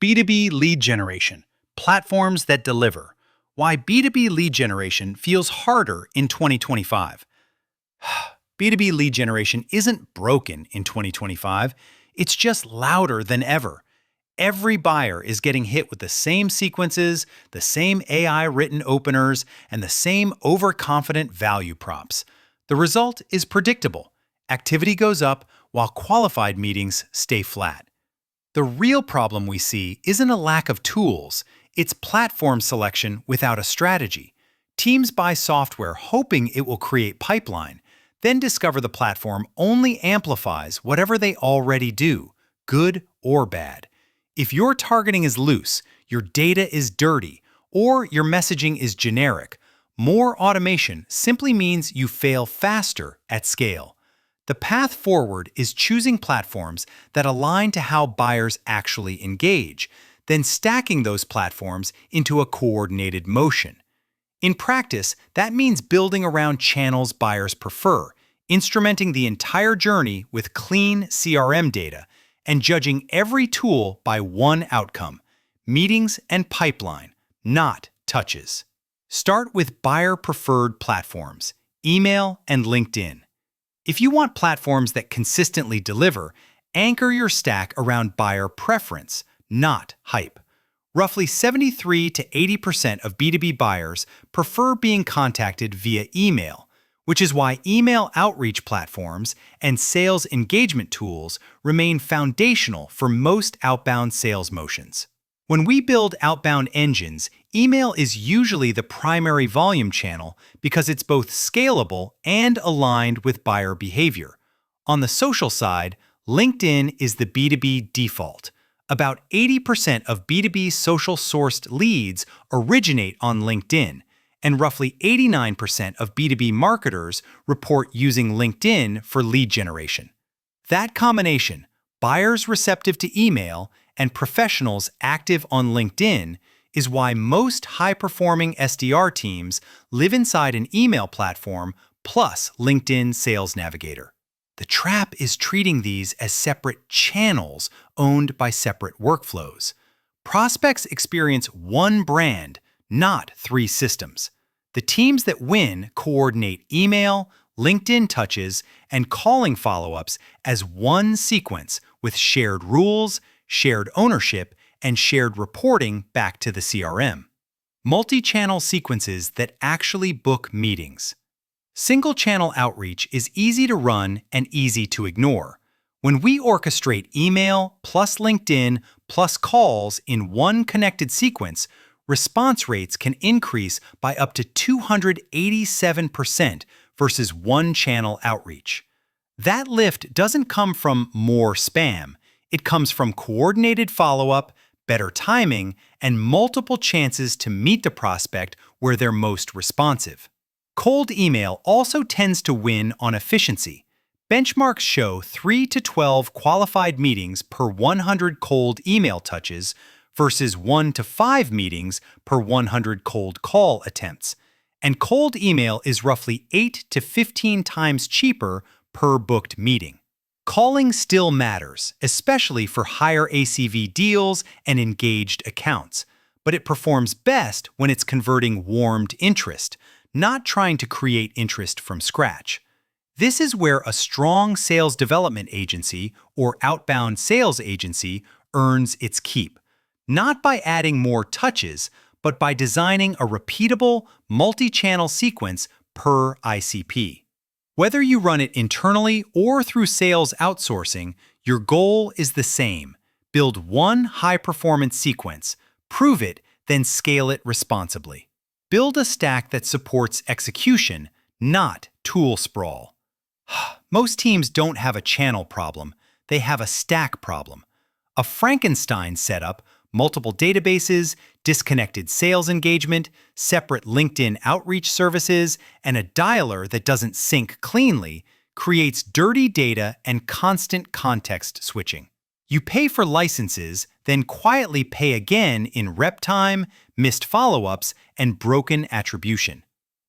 B2B lead generation, platforms that deliver. Why B2B lead generation feels harder in 2025. B2B lead generation isn't broken in 2025, it's just louder than ever. Every buyer is getting hit with the same sequences, the same AI-written openers, and the same overconfident value props. The result is predictable. Activity goes up while qualified meetings stay flat. The real problem we see isn't a lack of tools, it's platform selection without a strategy. Teams buy software hoping it will create pipeline, then discover the platform only amplifies whatever they already do, good or bad. If your targeting is loose, your data is dirty, or your messaging is generic, more automation simply means you fail faster at scale. The path forward is choosing platforms that align to how buyers actually engage, then stacking those platforms into a coordinated motion. In practice, that means building around channels buyers prefer, instrumenting the entire journey with clean CRM data, and judging every tool by one outcome: meetings and pipeline, not touches. Start with buyer-preferred platforms, email and LinkedIn. If you want platforms that consistently deliver, anchor your stack around buyer preference, not hype. Roughly 73 to 80% of B2B buyers prefer being contacted via email, which is why email outreach platforms and sales engagement tools remain foundational for most outbound sales motions. When we build outbound engines, email is usually the primary volume channel because it's both scalable and aligned with buyer behavior. On the social side, LinkedIn is the B2B default. About 80% of B2B social-sourced leads originate on LinkedIn, and roughly 89% of B2B marketers report using LinkedIn for lead generation. That combination, buyers receptive to email and professionals active on LinkedIn, is why most high-performing SDR teams live inside an email platform plus LinkedIn Sales Navigator. The trap is treating these as separate channels owned by separate workflows. Prospects experience one brand, not three systems. The teams that win coordinate email, LinkedIn touches, and calling follow-ups as one sequence with shared rules, shared ownership, and shared reporting back to the CRM. Multi-channel sequences that actually book meetings. Single-channel outreach is easy to run and easy to ignore. When we orchestrate email plus LinkedIn plus calls in one connected sequence, response rates can increase by up to 287% versus one-channel outreach. That lift doesn't come from more spam. It comes from coordinated follow-up, better timing, and multiple chances to meet the prospect where they're most responsive. Cold email also tends to win on efficiency. Benchmarks show 3 to 12 qualified meetings per 100 cold email touches versus 1 to 5 meetings per 100 cold call attempts. And cold email is roughly 8 to 15 times cheaper per booked meeting. Calling still matters, especially for higher ACV deals and engaged accounts, but it performs best when it's converting warmed interest, not trying to create interest from scratch. This is where a strong sales development agency or outbound sales agency earns its keep, not by adding more touches, but by designing a repeatable, multi-channel sequence per ICP. Whether you run it internally or through sales outsourcing, your goal is the same: build one high-performance sequence, prove it, then scale it responsibly. Build a stack that supports execution, not tool sprawl. Most teams don't have a channel problem, they have a stack problem. A Frankenstein setup, multiple databases, disconnected sales engagement, separate LinkedIn outreach services, and a dialer that doesn't sync cleanly creates dirty data and constant context switching. You pay for licenses, then quietly pay again in rep time, missed follow-ups, and broken attribution.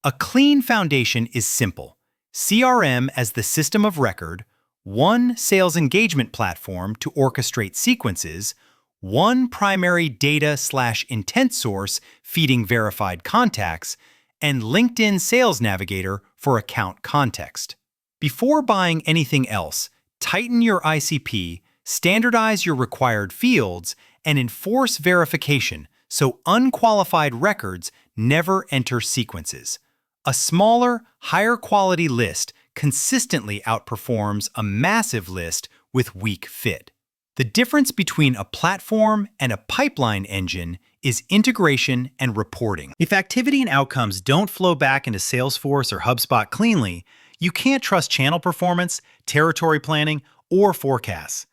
A clean foundation is simple: CRM as the system of record, one sales engagement platform to orchestrate sequences, one primary data/intent source feeding verified contacts, and LinkedIn Sales Navigator for account context. Before buying anything else, tighten your ICP, standardize your required fields, and enforce verification so unqualified records never enter sequences. A smaller, higher quality list consistently outperforms a massive list with weak fit. The difference between a platform and a pipeline engine is integration and reporting. If activity and outcomes don't flow back into Salesforce or HubSpot cleanly, you can't trust channel performance, territory planning, or forecasts.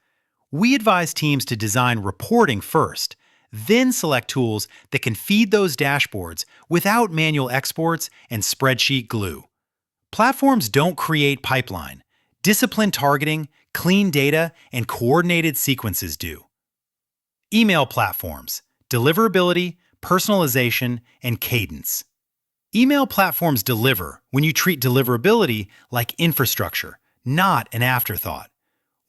We advise teams to design reporting first, then select tools that can feed those dashboards without manual exports and spreadsheet glue. Platforms don't create pipeline. Disciplined targeting, clean data, and coordinated sequences do. Email platforms, Deliverability, Personalization, and Cadence. Email platforms deliver when you treat deliverability like infrastructure, not an afterthought.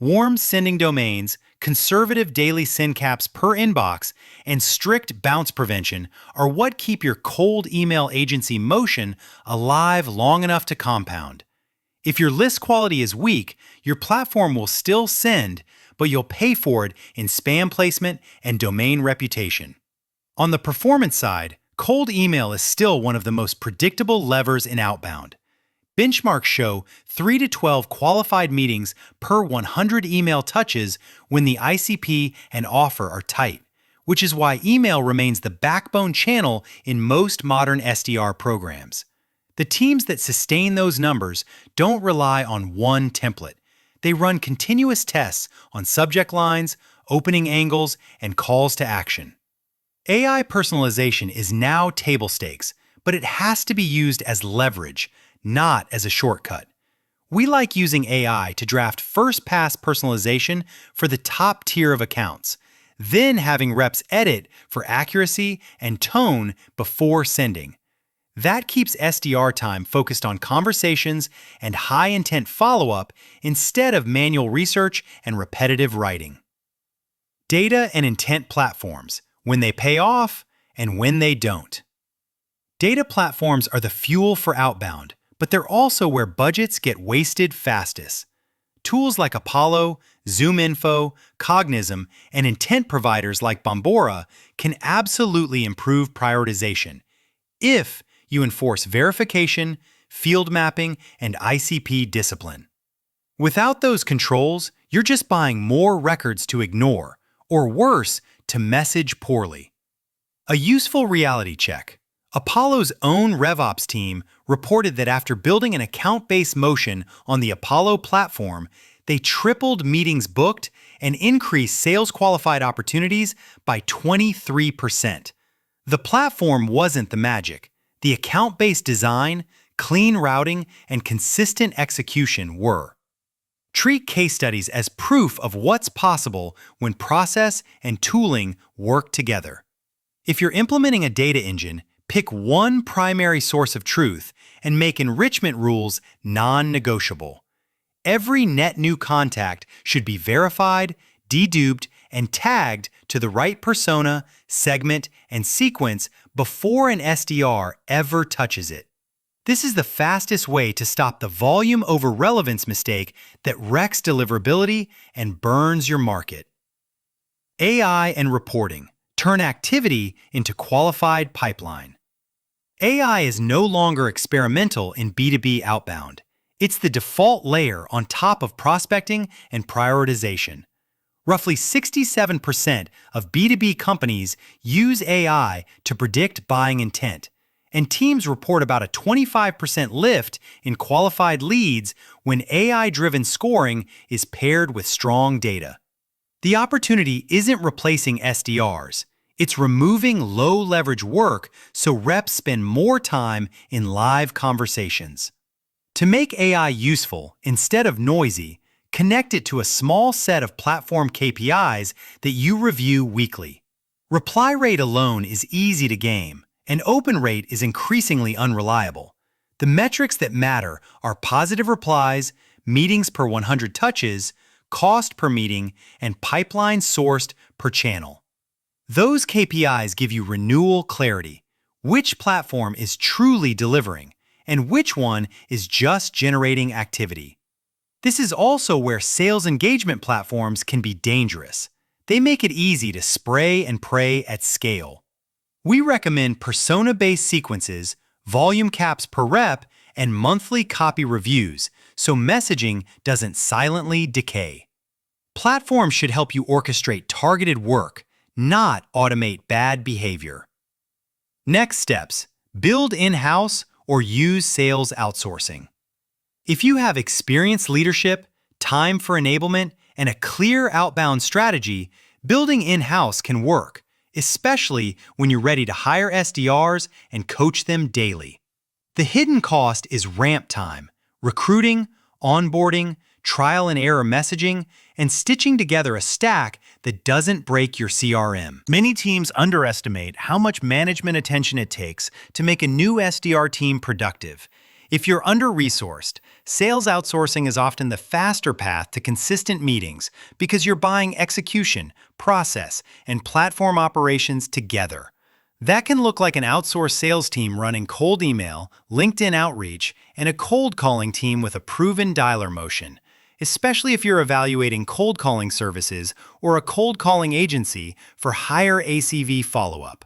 Warm sending domains, conservative daily send caps per inbox, and strict bounce prevention are what keep your cold email agency motion alive long enough to compound. If your list quality is weak, your platform will still send, but you'll pay for it in spam placement and domain reputation. On the performance side, cold email is still one of the most predictable levers in outbound. Benchmarks show 3 to 12 qualified meetings per 100 email touches when the ICP and offer are tight, which is why email remains the backbone channel in most modern SDR programs. The teams that sustain those numbers don't rely on one template. They run continuous tests on subject lines, opening angles, and calls to action. AI personalization is now table stakes, but it has to be used as leverage, not as a shortcut. We like using AI to draft first-pass personalization for the top tier of accounts, then having reps edit for accuracy and tone before sending. That keeps SDR time focused on conversations and high-intent follow-up instead of manual research and repetitive writing. Data and intent platforms, when they pay off and when they don't. Data platforms are the fuel for outbound, but they're also where budgets get wasted fastest. Tools like Apollo, ZoomInfo, Cognism, and intent providers like Bombora can absolutely improve prioritization if you enforce verification, field mapping, and ICP discipline. Without those controls, you're just buying more records to ignore, or worse, to message poorly. A useful reality check. Apollo's own RevOps team reported that after building an account-based motion on the Apollo platform, they tripled meetings booked and increased sales-qualified opportunities by 23%. The platform wasn't the magic. The account-based design, clean routing, and consistent execution were. Treat case studies as proof of what's possible when process and tooling work together. If you're implementing a data engine, pick one primary source of truth and make enrichment rules non-negotiable. Every net new contact should be verified, deduped, and tagged to the right persona, segment, and sequence before an SDR ever touches it. This is the fastest way to stop the volume over relevance mistake that wrecks deliverability and burns your market. AI and reporting. Turn activity into qualified pipeline. AI is no longer experimental in B2B outbound. It's the default layer on top of prospecting and prioritization. Roughly 67% of B2B companies use AI to predict buying intent, and teams report about a 25% lift in qualified leads when AI-driven scoring is paired with strong data. The opportunity isn't replacing SDRs. It's removing low-leverage work so reps spend more time in live conversations. To make AI useful instead of noisy, connect it to a small set of platform KPIs that you review weekly. Reply rate alone is easy to game, and open rate is increasingly unreliable. The metrics that matter are positive replies, meetings per 100 touches, cost per meeting, and pipeline sourced per channel. Those KPIs give you renewal clarity. Which platform is truly delivering, and which one is just generating activity. This is also where sales engagement platforms can be dangerous. They make it easy to spray and pray at scale. We recommend persona-based sequences, volume caps per rep, and monthly copy reviews so messaging doesn't silently decay. Platforms should help you orchestrate targeted work, not automate bad behavior. Next steps: build in-house or use sales outsourcing. If you have experienced leadership, time for enablement, and a clear outbound strategy, building in-house can work, especially when you're ready to hire SDRs and coach them daily. The hidden cost is ramp time, recruiting, onboarding, trial and error messaging, and stitching together a stack that doesn't break your CRM. Many teams underestimate how much management attention it takes to make a new SDR team productive. If you're under-resourced, sales outsourcing is often the faster path to consistent meetings because you're buying execution, process, and platform operations together. That can look like an outsourced sales team running cold email, LinkedIn outreach, and a cold calling team with a proven dialer motion, especially if you're evaluating cold calling services or a cold calling agency for higher ACV follow-up.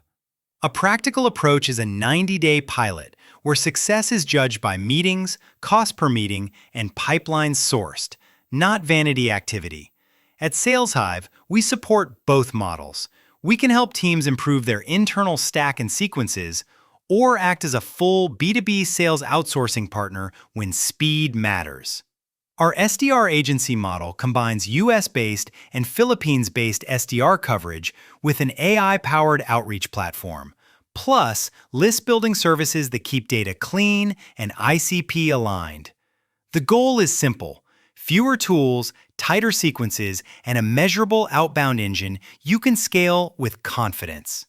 A practical approach is a 90-day pilot where success is judged by meetings, cost per meeting, and pipelines sourced, not vanity activity. At SalesHive, we support both models. We can help teams improve their internal stack and sequences, or act as a full B2B sales outsourcing partner when speed matters. Our SDR agency model combines US-based and Philippines-based SDR coverage with an AI-powered outreach platform, plus list-building services that keep data clean and ICP aligned. The goal is simple: fewer tools, tighter sequences, and a measurable outbound engine you can scale with confidence.